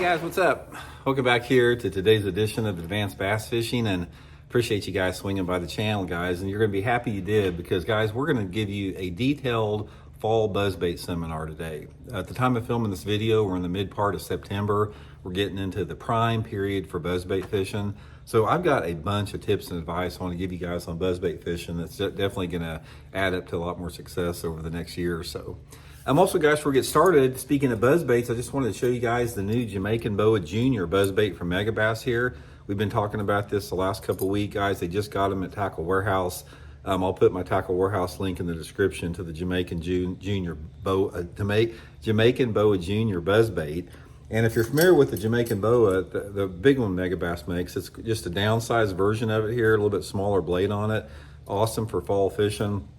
Guys, what's up? Welcome back here to today's edition of Advanced Bass Fishing, and appreciate you guys swinging by the channel, guys. And you're going to be happy you did, because guys, we're going to give you a detailed fall buzzbait seminar today. At the time of filming this video, we're in the mid part of September. We're getting into the prime period for buzzbait fishing. So I've got a bunch of tips and advice I want to give you guys on buzzbait fishing that's definitely going to add up to a lot more success over the next year or so. Also, guys, before we get started, speaking of buzzbaits, I just wanted to show you guys the new Jamaican Boa Junior buzzbait from Megabass here. We've been talking about this the last couple of weeks, guys. They just got them at Tackle Warehouse. I'll put my Tackle Warehouse link in the description to the Jamaican Boa Junior buzzbait. And if you're familiar with the Jamaican Boa, the big one Megabass makes, it's just a downsized version of it here, a little bit smaller blade on it. Awesome for fall fishing.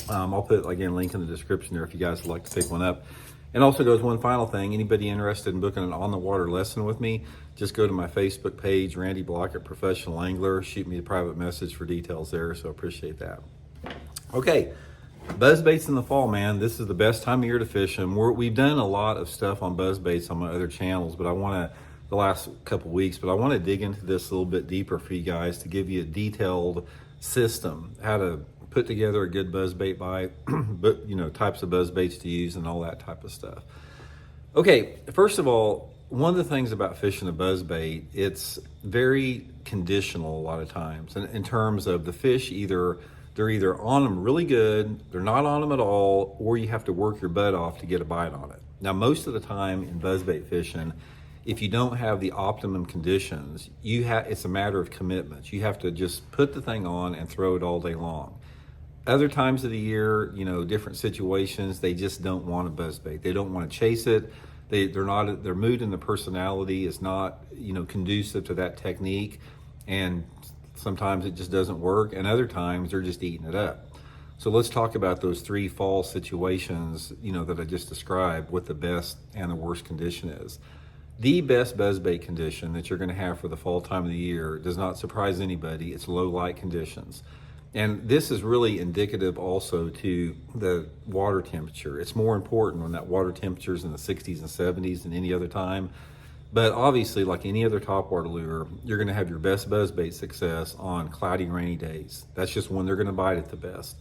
I'll put, again, link in the description there if you guys would like to pick one up. And also, goes one final thing, anybody interested in booking an on-the-water lesson with me, just go to my Facebook page, Randy Blockett Professional Angler. Shoot me a private message for details there, so I appreciate that. Okay, buzzbaits in the fall, man. This is the best time of year to fish them. We've done a lot of stuff on buzzbaits on my other channels, but the last couple weeks, but I want to dig into this a little bit deeper for you guys to give you a detailed system, how to put together a good buzzbait bite, but types of buzzbaits to use and all that type of stuff. Okay, first of all, one of the things about fishing a buzzbait, it's very conditional a lot of times in terms of the fish. They're either on them really good, they're not on them at all, or you have to work your butt off to get a bite on it. Now, most of the time in buzzbait fishing, if you don't have the optimum conditions, it's a matter of commitment. You have to just put the thing on and throw it all day long. Other times of the year, different situations, they just don't want a buzzbait. They don't want to chase it. Their mood and their personality is not, conducive to that technique. And sometimes it just doesn't work. And other times they're just eating it up. So let's talk about those three fall situations, that I just described, what the best and the worst condition is. The best buzzbait condition that you're going to have for the fall time of the year does not surprise anybody. It's low light conditions. And this is really indicative also to the water temperature. It's more important when that water temperature is in the 60s and 70s than any other time. But obviously, like any other topwater lure, you're going to have your best buzzbait success on cloudy, rainy days. That's just when they're going to bite it the best.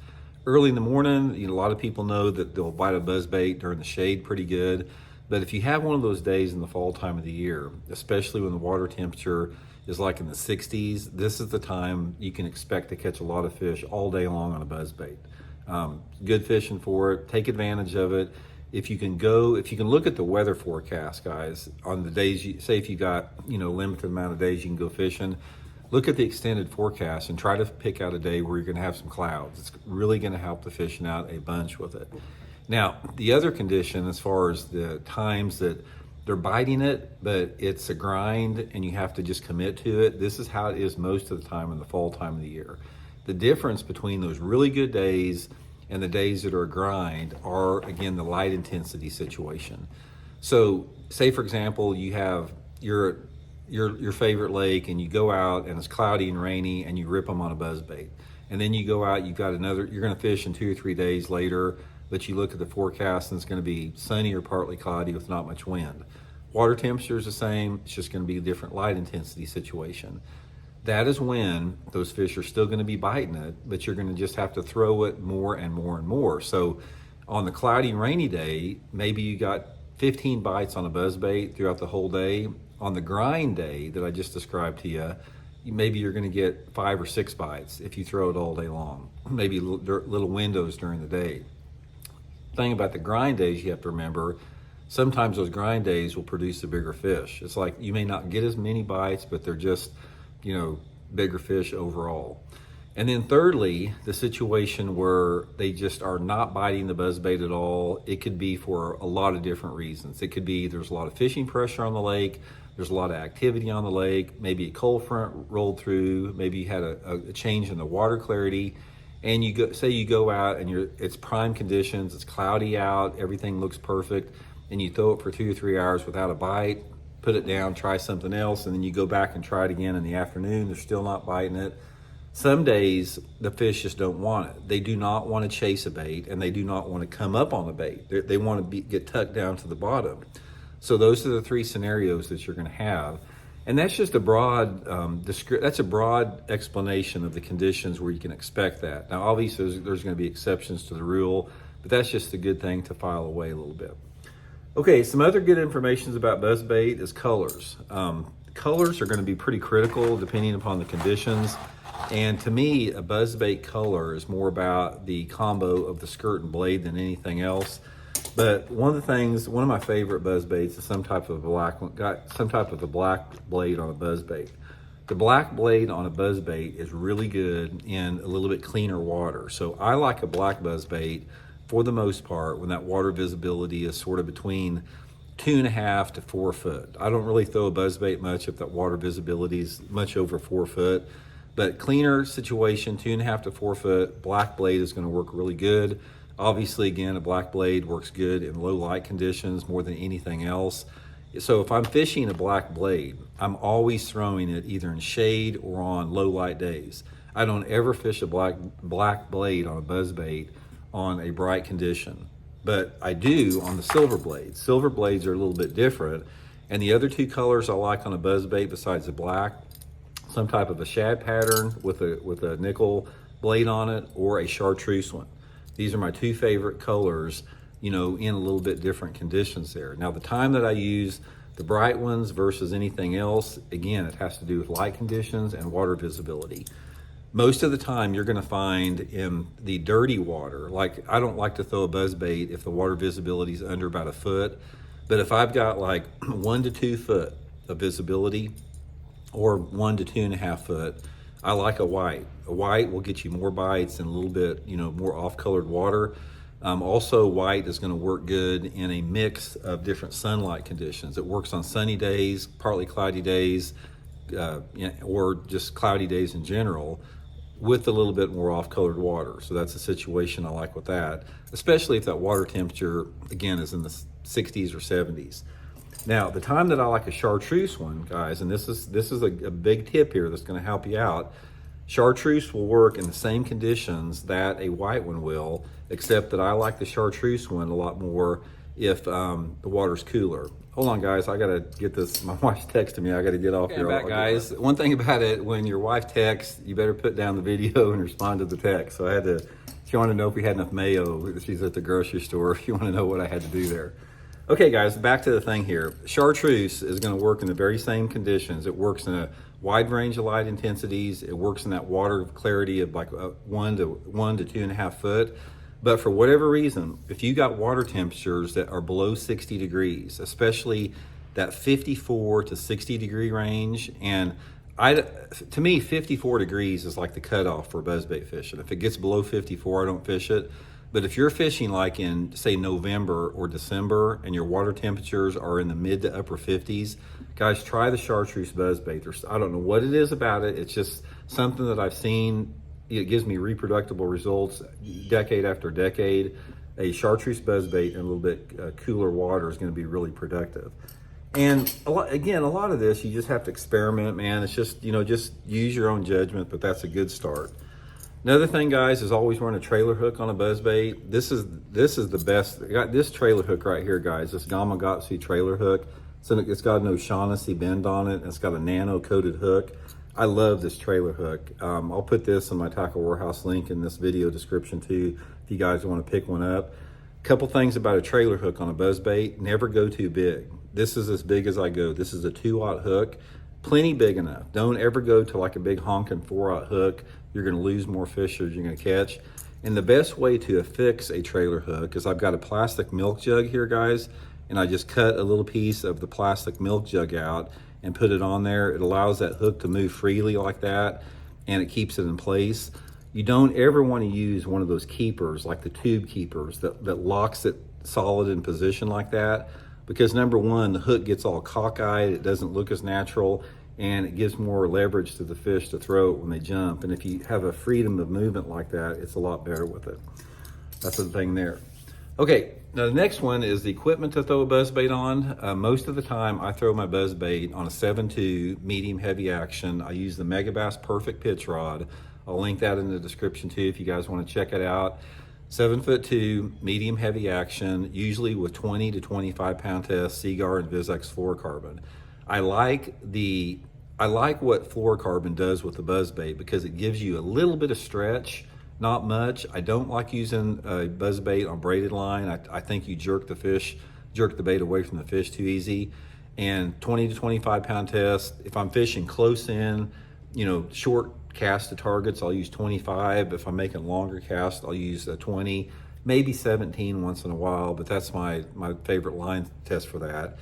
Early in the morning, a lot of people know that they'll bite a buzzbait during the shade pretty good. But if you have one of those days in the fall time of the year, especially when the water temperature is like in the 60s, this is the time you can expect to catch a lot of fish all day long on a buzzbait. Good fishing for it. Take advantage of it. If you can look at the weather forecast, guys, on the days, if you got, limited amount of days you can go fishing, look at the extended forecast and try to pick out a day where you're going to have some clouds. It's really going to help the fishing out a bunch with it. Now, the other condition, as far as the times that they're biting it, but it's a grind and you have to just commit to it, this is how it is most of the time in the fall time of the year. The difference between those really good days and the days that are a grind are, again, the light intensity situation. So say, for example, you have your favorite lake and you go out and it's cloudy and rainy and you rip them on a buzzbait. And then you go out, you're going to fish in 2 or 3 days later, but you look at the forecast and it's going to be sunny or partly cloudy with not much wind. Water temperature is the same, it's just going to be a different light intensity situation. That is when those fish are still going to be biting it, but you're going to just have to throw it more and more and more. So on the cloudy, rainy day, maybe you got 15 bites on a buzzbait throughout the whole day. On the grind day that I just described to you, maybe you're going to get 5 or 6 bites if you throw it all day long. Maybe little windows during the day. Thing about the grind days you have to remember, sometimes those grind days will produce a bigger fish. It's like you may not get as many bites, but they're just, bigger fish overall. And then thirdly, the situation where they just are not biting the buzzbait at all, it could be for a lot of different reasons. It could be there's a lot of fishing pressure on the lake, there's a lot of activity on the lake, maybe a cold front rolled through, maybe you had a change in the water clarity, and you go out and it's prime conditions, it's cloudy out, everything looks perfect, and you throw it for 2 or 3 hours without a bite, put it down, try something else, and then you go back and try it again in the afternoon, they're still not biting it. Some days the fish just don't want it. They do not want to chase a bait, and they do not want to come up on the bait. They want to get tucked down to the bottom. So those are the three scenarios that you're going to have. And that's just a broad, that's a broad explanation of the conditions where you can expect that. Now, obviously, there's going to be exceptions to the rule, but that's just a good thing to file away a little bit. Okay, some other good information about buzzbait is colors. Colors are going to be pretty critical depending upon the conditions. And to me, a buzzbait color is more about the combo of the skirt and blade than anything else. But one of my favorite buzzbaits is some type of a black blade on a buzzbait. The black blade on a buzzbait is really good in a little bit cleaner water. So I like a black buzzbait for the most part when that water visibility is sort of between 2.5 to 4 foot. I don't really throw a buzzbait much if that water visibility is much over 4 foot. But cleaner situation, 2.5 to 4 foot, black blade is going to work really good. Obviously, again, a black blade works good in low light conditions more than anything else. So if I'm fishing a black blade, I'm always throwing it either in shade or on low light days. I don't ever fish a black blade on a buzzbait on a bright condition, but I do on the silver blades. Silver blades are a little bit different. And the other two colors I like on a buzzbait besides the black, some type of a shad pattern with a nickel blade on it, or a chartreuse one. These are my two favorite colors, in a little bit different conditions there. Now, the time that I use the bright ones versus anything else, again, it has to do with light conditions and water visibility. Most of the time you're gonna find in the dirty water, like I don't like to throw a buzzbait if the water visibility is under about 1 foot, but if I've got like 1 to 2 foot of visibility, or 1 to 2.5 foot, I like a white. A white will get you more bites and a little bit, more off-colored water. Also, white is going to work good in a mix of different sunlight conditions. It works on sunny days, partly cloudy days, or just cloudy days in general, with a little bit more off-colored water. So that's a situation I like with that, especially if that water temperature, again, is in the 60s or 70s. Now, the time that I like a chartreuse one, guys, and this is a big tip here that's going to help you out. Chartreuse will work in the same conditions that a white one will, except that I like the chartreuse one a lot more if the water's cooler. Hold on, guys, I got to get this. My wife's texting me. I got to get off here. Back, guys. One thing about it, when your wife texts, you better put down the video and respond to the text. So she wanted to know if we had enough mayo. She's at the grocery store. She wanted to know what I had to do there. Okay, guys, back to the thing here. Chartreuse is going to work in the very same conditions. It works in a wide range of light intensities. It works in that water clarity of like 1 to 2.5 foot. But for whatever reason, if you got water temperatures that are below 60 degrees, especially that 54 to 60 degree range, and to me, 54 degrees is like the cutoff for buzzbait fishing. If it gets below 54, I don't fish it. But if you're fishing like in, say, November or December and your water temperatures are in the mid to upper 50s, guys, try the chartreuse buzzbait. I don't know what it is about it. It's just something that I've seen. It gives me reproducible results decade after decade. A chartreuse buzzbait in a little bit cooler water is going to be really productive. And a lot of this, you just have to experiment, man. It's just, just use your own judgment, but that's a good start. Another thing, guys, is always run a trailer hook on a buzzbait. This is the best. I got this trailer hook right here, guys. This Gamakatsu trailer hook. So it's got an O'Shaughnessy bend on it, and it's got a nano coated hook. I love this trailer hook. I'll put this in my Tackle Warehouse link in this video description too, if you guys want to pick one up. Couple things about a trailer hook on a buzzbait: never go too big. This is as big as I go. This is a 2/0 hook. Plenty big enough. Don't ever go to like a big honking 4/0 hook. You're going to lose more fish than you're going to catch. And the best way to affix a trailer hook is I've got a plastic milk jug here, guys, and I just cut a little piece of the plastic milk jug out and put it on there. It allows that hook to move freely like that, and it keeps it in place. You don't ever want to use one of those keepers, like the tube keepers that locks it solid in position like that, because number one, the hook gets all cockeyed, it doesn't look as natural, and it gives more leverage to the fish to throw it when they jump. And if you have a freedom of movement like that, it's a lot better with it. That's the thing there. Okay, now the next one is the equipment to throw a buzzbait on. Most of the time I throw my buzzbait on a 7.2 medium heavy action. I use the Megabass Perfect pitch rod. I'll link that in the description too if you guys want to check it out. 7'2", medium heavy action, usually with 20 to 25 pound test, Seaguar and Vizex fluorocarbon. I like what fluorocarbon does with the buzzbait because it gives you a little bit of stretch, not much. I don't like using a buzzbait on braided line. I think you jerk the bait away from the fish too easy. And 20 to 25 pound test, if I'm fishing close in, short cast to targets, I'll use 25. If I'm making longer casts, I'll use 20, maybe 17 once in a while, but that's my favorite line test for that.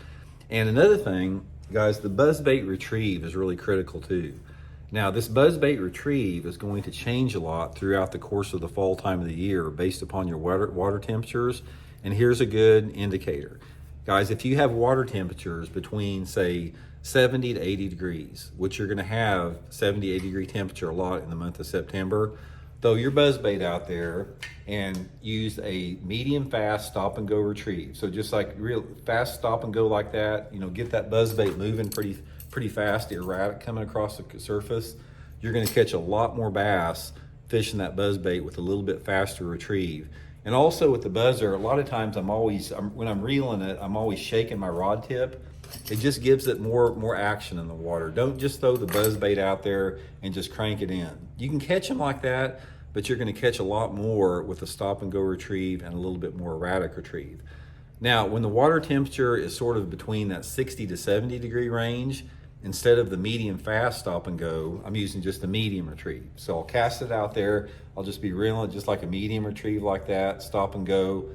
And another thing, guys, the buzzbait retrieve is really critical too. Now, this buzzbait retrieve is going to change a lot throughout the course of the fall time of the year based upon your water temperatures. And here's a good indicator. Guys, if you have water temperatures between, say, 70 to 80 degrees, which you're going to have 70, 80 degree temperature a lot in the month of September, throw your buzzbait out there and use a medium fast stop and go retrieve. So just like real fast stop and go like that, get that buzzbait moving pretty fast, erratic coming across the surface. You're going to catch a lot more bass fishing that buzzbait with a little bit faster retrieve. And also with the buzzer, a lot of times when I'm reeling it, I'm always shaking my rod tip. It just gives it more action in the water. Don't just throw the buzzbait out there and just crank it in. You can catch them like that, but you're going to catch a lot more with a stop and go retrieve and a little bit more erratic retrieve. Now, when the water temperature is sort of between that 60 to 70 degree range, instead of the medium fast stop and go, I'm using just a medium retrieve. So I'll cast it out there. I'll just be reeling it just like a medium retrieve like that, stop and go,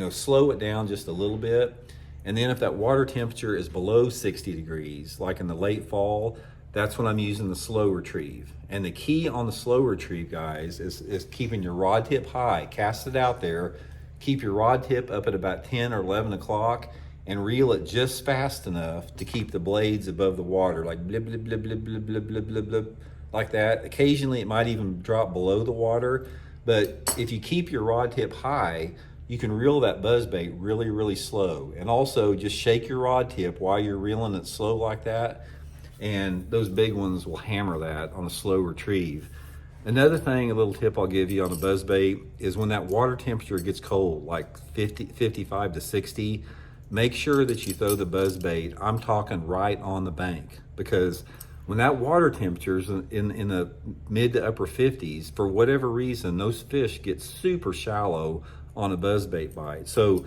slow it down just a little bit. And then if that water temperature is below 60 degrees, like in the late fall, that's when I'm using the slow retrieve. And the key on the slow retrieve, guys, is keeping your rod tip high. Cast it out there, keep your rod tip up at about 10 or 11 o'clock, and reel it just fast enough to keep the blades above the water, like blip, blip, blip, blip, blip, blip, blip, blip, blip, like that. Occasionally it might even drop below the water, but if you keep your rod tip high, you can reel that buzzbait really, really slow. And also just shake your rod tip while you're reeling it slow like that. And those big ones will hammer that on a slow retrieve. Another thing, a little tip I'll give you on a buzzbait is when that water temperature gets cold, like 55 to 60, make sure that you throw the buzzbait, I'm talking right on the bank, because when that water temperature is in the mid to upper 50s, for whatever reason, those fish get super shallow on a buzzbait bite. So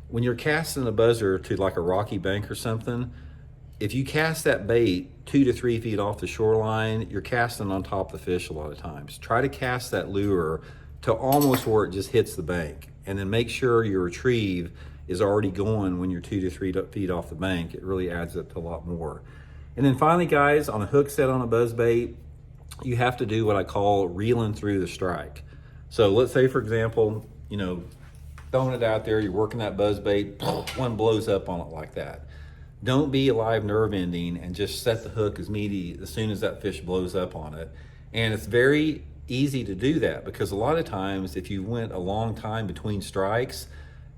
when you're casting a buzzer to like a rocky bank or something, if you cast that bait 2 to 3 feet off the shoreline, you're casting on top of the fish a lot of times. Try to cast that lure to almost where it just hits the bank, and then make sure your retrieve is already going when you're 2 to 3 feet off the bank. It really adds up to a lot more. And then finally, guys, on a hook set on a buzzbait, you have to do what I call reeling through the strike. So let's say, for example, throwing it out there, you're working that buzzbait, one blows up on it like that. Don't be a live nerve ending and just set the hook as soon as that fish blows up on it. And it's very easy to do that because a lot of times if you went a long time between strikes,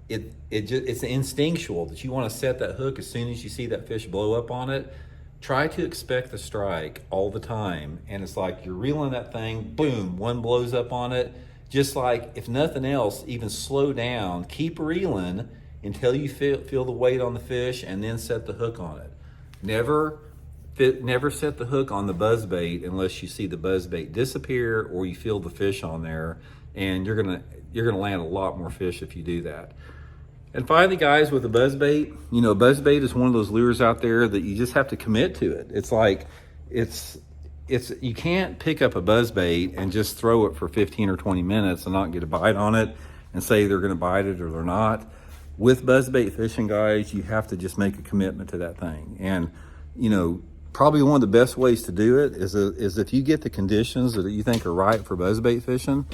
it's instinctual that you want to set that hook as soon as you see that fish blow up on it. Try to expect the strike all the time. And it's like you're reeling that thing, boom, one blows up on it. Just like, if nothing else, even slow down, keep reeling until you feel the weight on the fish, and then set the hook on it. Never set the hook on the buzzbait unless you see the buzzbait disappear or you feel the fish on there, and you're gonna land a lot more fish if you do that. And finally, guys, with the buzzbait, buzzbait is one of those lures out there that you just have to commit to it. It's like, you can't pick up a buzzbait and just throw it for 15 or 20 minutes and not get a bite on it and say they're gonna bite it or they're not. With buzzbait fishing, guys, you have to just make a commitment to that thing. And, probably one of the best ways to do it is if you get the conditions that you think are right for buzzbait fishing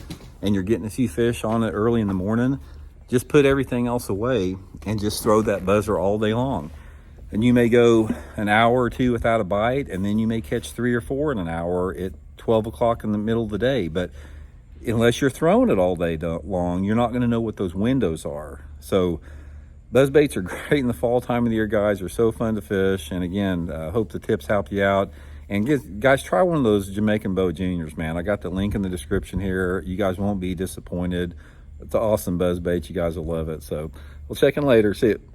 and you're getting a few fish on it early in the morning, just put everything else away and just throw that buzzer all day long. And you may go an hour or two without a bite, and then you may catch 3 or 4 in an hour at 12 o'clock in the middle of the day. But unless you're throwing it all day long, you're not gonna know what those windows are. So buzzbaits are great in the fall time of the year, guys. They're so fun to fish. And again, hope the tips help you out. And guys, try one of those Jamaican Boat Juniors, man. I got the link in the description here. You guys won't be disappointed. It's an awesome buzz bait. You guys will love it. So we'll check in later. See you.